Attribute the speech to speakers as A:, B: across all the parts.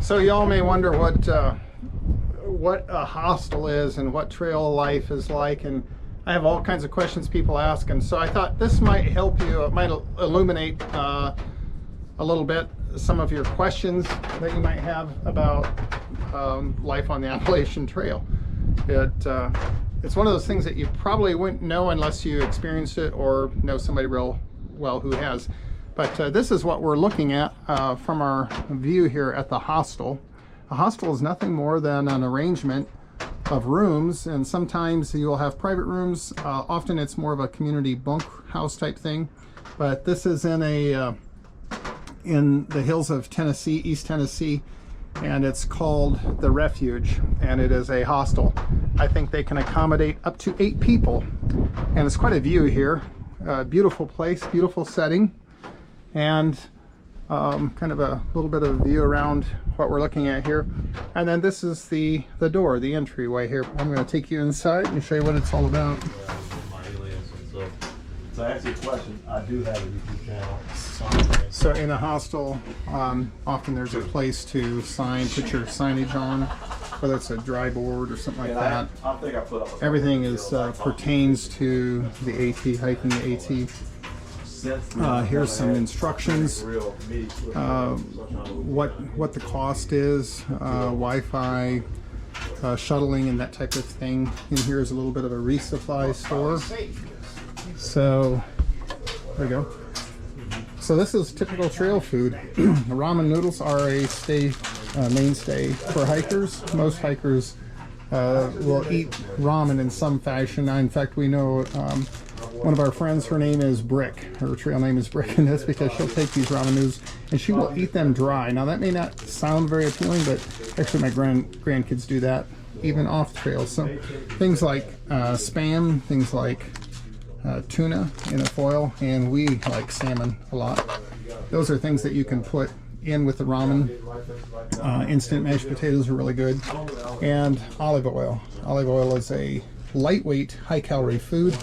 A: So y'all may wonder what a hostel is and what trail life is like, and I have all kinds of questions people ask, and so I thought this might help you. It might illuminate a little bit some of your questions that you might have about life on the Appalachian Trail. It's one of those things that you probably wouldn't know unless you experienced it or know somebody real well who has. But this is what we're looking at from our view here at the hostel. A hostel is nothing more than an arrangement of rooms, and sometimes you'll have private rooms. Often it's more of a community bunk house type thing. But this is in the hills of Tennessee, East Tennessee, and it's called the Refuge, and it is a hostel. I think they can accommodate up to 8 people, and it's quite a view here. Beautiful place, beautiful setting, and kind of a little bit of a view around what we're looking at here. And then this is the door, the entryway here. I'm going to take you inside and show you what it's all about.
B: So to answer your question, I do have a YouTube channel.
A: So in a hostel, often there's a place to put your signage on, whether it's a dry board or something like that.
B: I think I put up
A: Everything is pertains to the AT, hiking the AT. Here's some instructions, what the cost is, Wi-Fi, shuttling and that type of thing. And here's a little bit of a resupply store. So there we go. So this is typical trail food. Ramen noodles are a mainstay for hikers. Most hikers will eat ramen in some fashion. In fact, we know one of our friends, her name is Brick. Her trail name is Brick, and that's because she'll take these ramen noodles and she will eat them dry. Now that may not sound very appealing, but actually my grandkids do that even off trail. So things like Spam, things like tuna in a foil, and we like salmon a lot. Those are things that you can put in with the ramen. Instant mashed potatoes are really good. And olive oil. Olive oil is a lightweight, high-calorie food.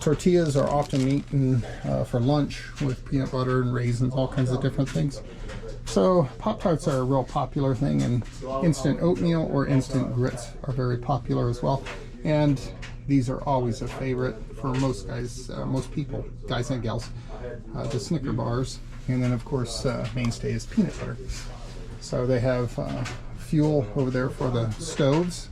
A: Tortillas are often eaten for lunch with peanut butter and raisins, all kinds of different things. So Pop-Tarts are a real popular thing, and instant oatmeal or instant grits are very popular as well. And these are always a favorite for most guys, most people, guys and gals. The Snicker bars, and then of course mainstay is peanut butter. So they have fuel over there for the stoves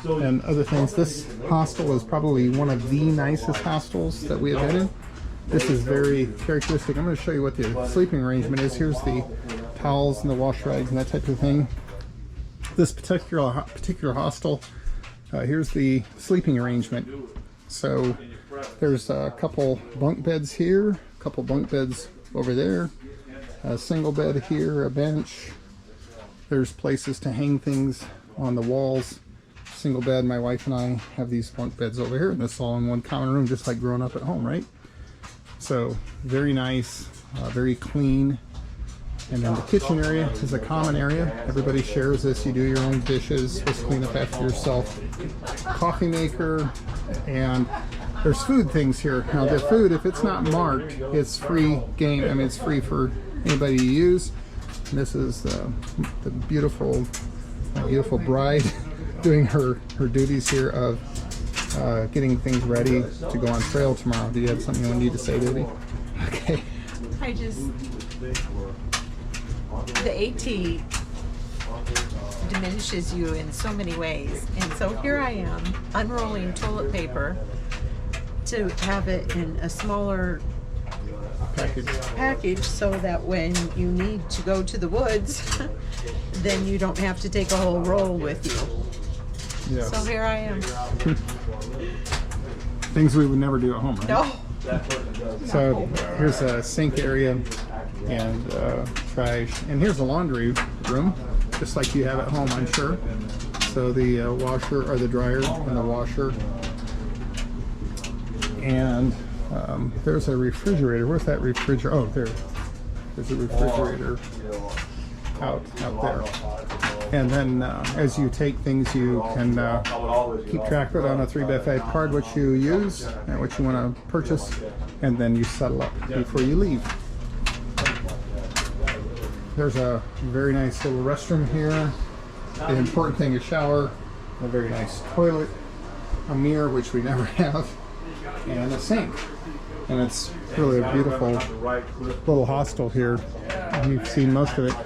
A: and other things. This hostel is probably one of the nicest hostels that we have been in. This is very characteristic. I'm going to show you what the sleeping arrangement is. Here's the towels and the wash rags and that type of thing. This particular hostel, here's the sleeping arrangement. So there's a couple bunk beds here, a couple bunk beds over there, a single bed here, a bench. There's places to hang things on the walls. Single bed. My wife and I have these bunk beds over here, and this all in one common room, just like growing up at home, right? So very nice, very clean. And then the kitchen area is a common area. Everybody shares this. You do your own dishes, supposed to clean up after yourself. Coffee maker, and there's food things here. Now the food, if it's not marked, it's free game. I mean, it's free for anybody to use. And this is the beautiful bride doing her duties here of getting things ready to go on trail tomorrow. Do you have something you need to say, Debbie? Okay.
C: The AT diminishes you in so many ways, and so here I am unrolling toilet paper to have it in a smaller package so that when you need to go to the woods then you don't have to take a whole roll with you. Yes. So here I am.
A: Things we would never do at home, right?
C: No.
A: So here's a sink area and trash, and here's a laundry room, just like you have at home, I'm sure. So the washer, or the dryer and the washer, and there's a refrigerator. Where's that refrigerator? Oh, there's a refrigerator out there. And then as you take things, you can keep track of it on a 3x5 card what you use and what you want to purchase, and then you settle up before you leave. There's a very nice little restroom here. The important thing is shower, a very nice toilet, a mirror, which we never have, and a sink. And it's really a beautiful little hostel here. You've seen most of it.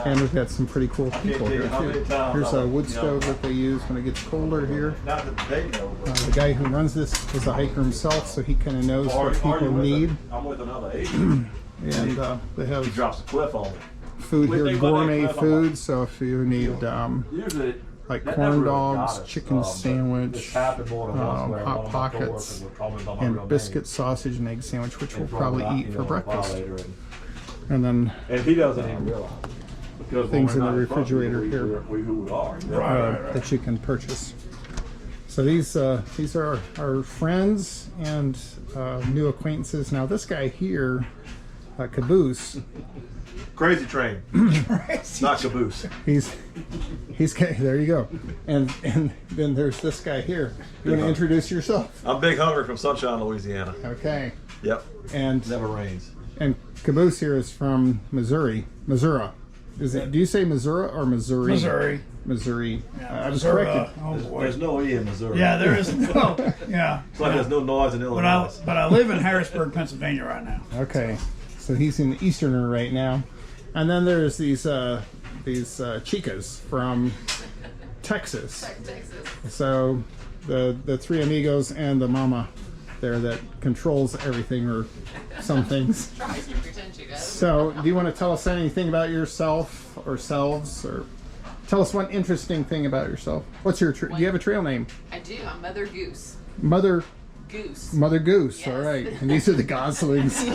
A: And we've got some pretty cool people here too. Here's a wood stove that they use when it gets colder here. The guy who runs this is a hiker himself, so he kind of knows what people need. And they have food here, gourmet food. So if you need like corn dogs, chicken sandwich, hot pockets, and biscuit, sausage, and egg sandwich, which we'll probably eat for breakfast. And then
B: he doesn't even realize.
A: Things in the refrigerator here that you can purchase. So these are our friends and new acquaintances. Now this guy here, Caboose.
B: Crazy Train. Not Caboose.
A: He's there you go. And then there's this guy here. You want to introduce yourself?
B: I'm Big Hungry from Sunshine, Louisiana.
A: Okay.
B: Yep.
A: And
B: never rains.
A: And Caboose here is from Missouri. Is it? Do you say Missouri or Missouri?
D: Missouri.
A: Missouri.
D: Yeah,
A: I was
D: Missouri.
A: corrected.
D: Oh boy.
B: There's no E in Missouri.
D: Yeah, there is no. Yeah.
B: It's like there's no noise in Illinois.
D: But I live in Harrisburg, Pennsylvania right now.
A: Okay, so he's in the Easterner right now, and then there's these chicas from Texas. So the three amigos and the mama there that controls everything or some things.
E: Tries to pretend she does.
A: So, do you want to tell us anything about yourself or selves, or tell us one interesting thing about yourself? What's your? Do you have a trail name?
E: I do. I'm Mother Goose.
A: Mother
E: Goose.
A: Mother Goose.
E: Yes.
A: All right, and these are the goslings.
E: They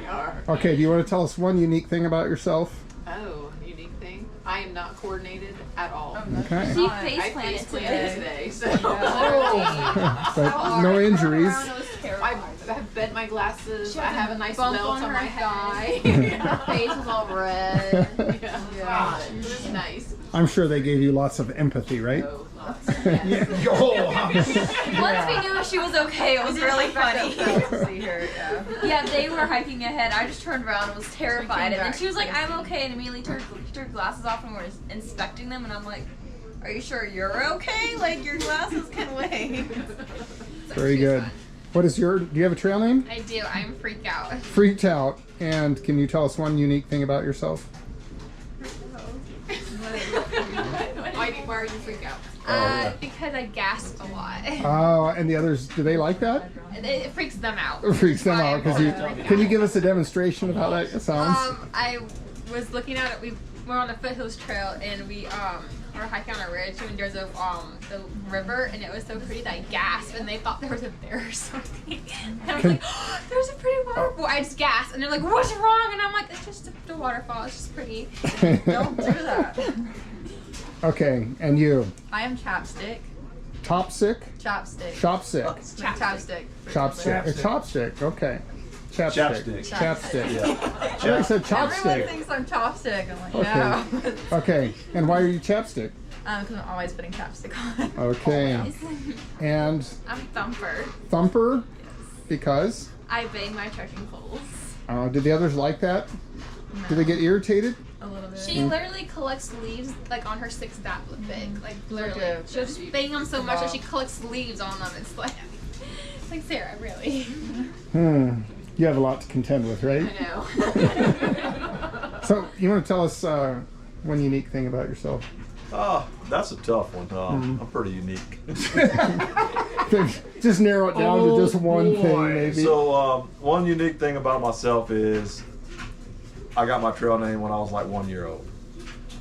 E: are.
A: Okay, do you want to tell us one unique thing about yourself?
E: Oh, unique thing. I am not coordinated at all.
A: Okay.
F: She
E: I
F: face planted
E: face planted
F: today.
E: today, so
A: But no injuries.
E: I have bent my glasses. I have a nice
F: bump
E: belt
F: on
E: on
F: her
E: my
F: head.
E: thigh.
F: Her face was all red.
E: Yeah. It was nice.
A: I'm sure they gave you lots of empathy, right?
E: Oh, lots.
F: Once we knew she was okay, it was really funny.
E: See her, yeah.
F: Yeah, they were hiking ahead. I just turned around and was terrified. And then she was like, I'm okay, and immediately took her glasses off and was inspecting them. And I'm like, are you sure you're okay? Like, your glasses can wait.
A: Very good. What is do you have a trail name?
F: I do. I'm Freak Out.
A: Freaked Out. And can you tell us one unique thing about yourself?
E: Why are you freak out?
F: Because I gasped a lot.
A: Oh, and the others, do they like that?
F: It freaks them out.
A: It freaks them out. Can you give us a demonstration of how that sounds?
F: I was looking at it. We were on the Foothills Trail, and we were hiking on a ridge, and there's the river, and it was so pretty that I gasped, and they thought there was a bear or something. And I was like, oh, there's a pretty waterfall. I just gasped, and they're like, what's wrong? And I'm like, it's just the waterfall. It's just pretty.
C: Don't do that.
A: Okay, and you?
E: I am Chapstick.
A: Topstick?
E: Chopstick.
A: Chopstick.
E: Chapstick.
A: Chopstick. Chopstick. Okay. Chapstick.
B: Chapstick.
A: Chapstick.
B: Yeah.
A: I thought you said
E: Everyone
A: chopstick.
E: thinks I'm Chopstick. I'm like,
A: Okay.
E: no.
A: Okay. And why are you chapstick?
E: Because I'm always putting chapstick on.
A: Okay. And
F: I'm Thumper.
A: Thumper? Because?
F: I bang my trekking poles.
A: Did the others like that? Did they get irritated?
E: A little bit.
F: She literally collects leaves like on her 6-dap big, like literally.
E: Okay.
F: She'll just bang them so much that she collects leaves on them. It's like Sarah, really.
A: You have a lot to contend with, right?
E: I know.
A: So, you want to tell us one unique thing about yourself?
B: Oh, that's a tough one. I'm pretty unique.
A: Just narrow it down to just one thing, maybe.
B: So, one unique thing about myself is I got my trail name when I was like 1 year old.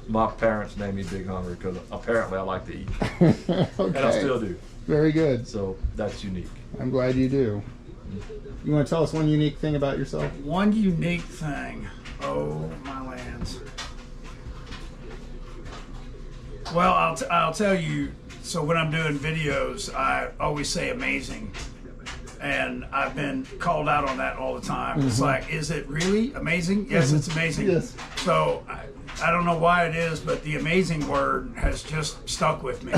B: My parents named me Big Hungry because apparently I like to eat.
A: Okay.
B: And I still do.
A: Very good.
B: So, that's unique.
A: I'm glad you do. You want to tell us one unique thing about yourself?
D: One unique thing. Oh, my lands. Well, I'll tell you, so when I'm doing videos, I always say amazing. And I've been called out on that all the time. It's like, is it really amazing? Yes, it's amazing.
A: Yes.
D: So I don't know why it is, but the amazing word has just stuck with me.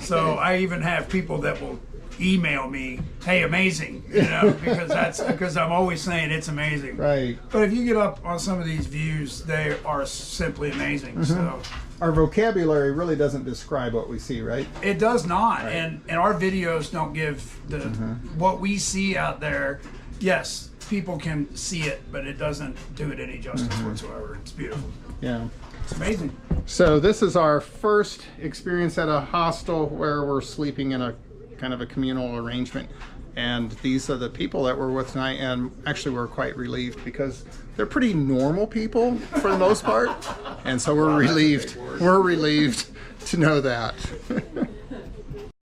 D: So I even have people that will email me, "Hey, amazing," you know, because I'm always saying it's amazing.
A: Right.
D: But if you get up on some of these views, they are simply amazing. So
A: Our vocabulary really doesn't describe what we see, right?
D: it does not, and our videos don't give the what we see out there. Yes, people can see it, but it doesn't do it any justice whatsoever. It's beautiful.
A: Yeah.
D: It's amazing.
A: So this is our first experience at a hostel where we're sleeping in a kind of a communal arrangement. And these are the people that we're with tonight, and actually we're quite relieved because they're pretty normal people for the most part. And so we're relieved to know that.